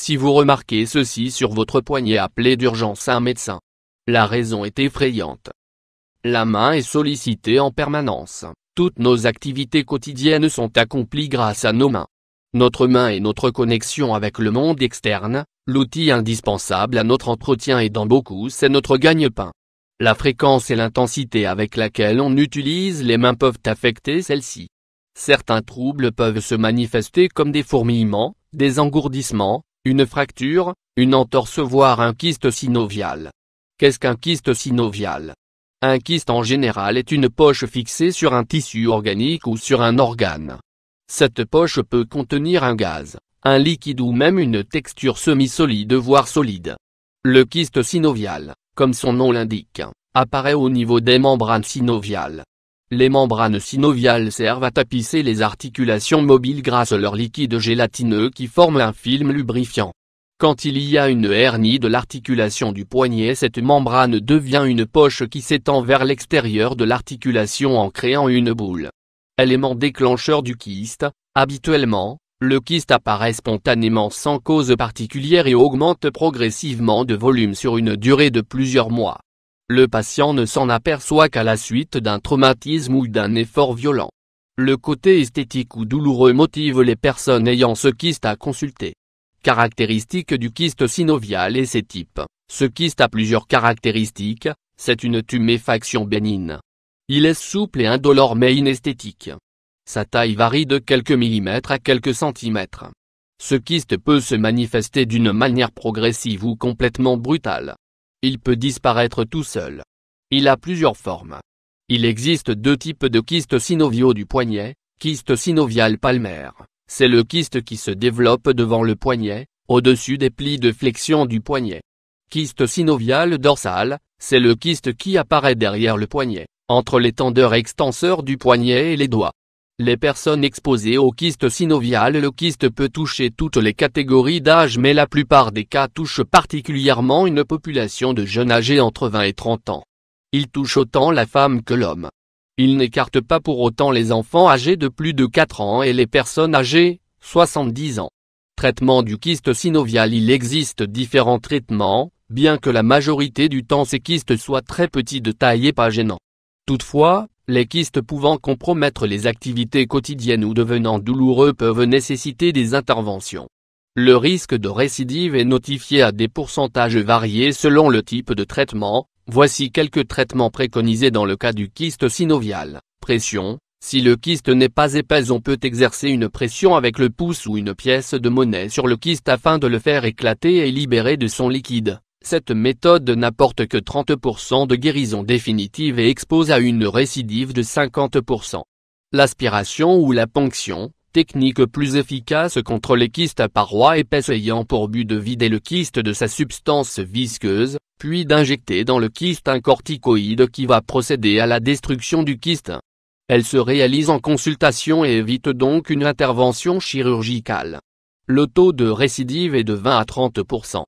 Si vous remarquez ceci sur votre poignet, appelez d'urgence un médecin. La raison est effrayante. La main est sollicitée en permanence. Toutes nos activités quotidiennes sont accomplies grâce à nos mains. Notre main est notre connexion avec le monde externe, l'outil indispensable à notre entretien et dans beaucoup c'est notre gagne-pain. La fréquence et l'intensité avec laquelle on utilise les mains peuvent affecter celles-ci. Certains troubles peuvent se manifester comme des fourmillements, des engourdissements, une fracture, une entorse voire un kyste synovial. Qu'est-ce qu'un kyste synovial? Un kyste en général est une poche fixée sur un tissu organique ou sur un organe. Cette poche peut contenir un gaz, un liquide ou même une texture semi-solide voire solide. Le kyste synovial, comme son nom l'indique, apparaît au niveau des membranes synoviales. Les membranes synoviales servent à tapisser les articulations mobiles grâce à leur liquide gélatineux qui forme un film lubrifiant. Quand il y a une hernie de l'articulation du poignet, cette membrane devient une poche qui s'étend vers l'extérieur de l'articulation en créant une boule. Élément déclencheur du kyste, habituellement, le kyste apparaît spontanément sans cause particulière et augmente progressivement de volume sur une durée de plusieurs mois. Le patient ne s'en aperçoit qu'à la suite d'un traumatisme ou d'un effort violent. Le côté esthétique ou douloureux motive les personnes ayant ce kyste à consulter. Caractéristiques du kyste synovial et ses types. Ce kyste a plusieurs caractéristiques, c'est une tuméfaction bénigne. Il est souple et indolore mais inesthétique. Sa taille varie de quelques millimètres à quelques centimètres. Ce kyste peut se manifester d'une manière progressive ou complètement brutale. Il peut disparaître tout seul. Il a plusieurs formes. Il existe deux types de kystes synoviaux du poignet, kyste synovial palmaire. C'est le kyste qui se développe devant le poignet, au-dessus des plis de flexion du poignet. Kyste synovial dorsal, c'est le kyste qui apparaît derrière le poignet, entre les tendeurs extenseurs du poignet et les doigts. Les personnes exposées au kyste synovial. Le kyste peut toucher toutes les catégories d'âge mais la plupart des cas touchent particulièrement une population de jeunes âgés entre 20 et 30 ans. Il touche autant la femme que l'homme. Il n'écarte pas pour autant les enfants âgés de plus de 4 ans et les personnes âgées, 70 ans. Traitement du kyste synovial. Il existe différents traitements, bien que la majorité du temps ces kystes soient très petits de taille et pas gênants. Toutefois, les kystes pouvant compromettre les activités quotidiennes ou devenant douloureux peuvent nécessiter des interventions. Le risque de récidive est notifié à des pourcentages variés selon le type de traitement. Voici quelques traitements préconisés dans le cas du kyste synovial. Pression. Si le kyste n'est pas épais, on peut exercer une pression avec le pouce ou une pièce de monnaie sur le kyste afin de le faire éclater et libérer de son liquide. Cette méthode n'apporte que 30% de guérison définitive et expose à une récidive de 50%. L'aspiration ou la ponction, technique plus efficace contre les kystes à parois épaisses ayant pour but de vider le kyste de sa substance visqueuse, puis d'injecter dans le kyste un corticoïde qui va procéder à la destruction du kyste. Elle se réalise en consultation et évite donc une intervention chirurgicale. Le taux de récidive est de 20 à 30%.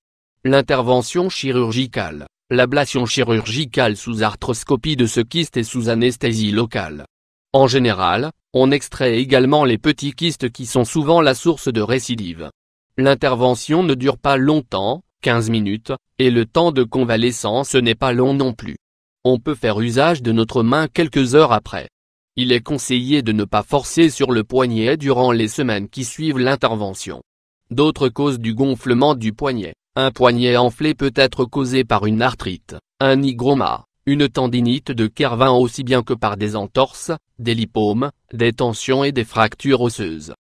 L'intervention chirurgicale, l'ablation chirurgicale sous arthroscopie de ce kyste et sous anesthésie locale. En général, on extrait également les petits kystes qui sont souvent la source de récidive. L'intervention ne dure pas longtemps, 15 minutes, et le temps de convalescence n'est pas long non plus. On peut faire usage de notre main quelques heures après. Il est conseillé de ne pas forcer sur le poignet durant les semaines qui suivent l'intervention. D'autres causes du gonflement du poignet. Un poignet enflé peut être causé par une arthrite, un hygroma, une tendinite de Kervin aussi bien que par des entorses, des lipomes, des tensions et des fractures osseuses.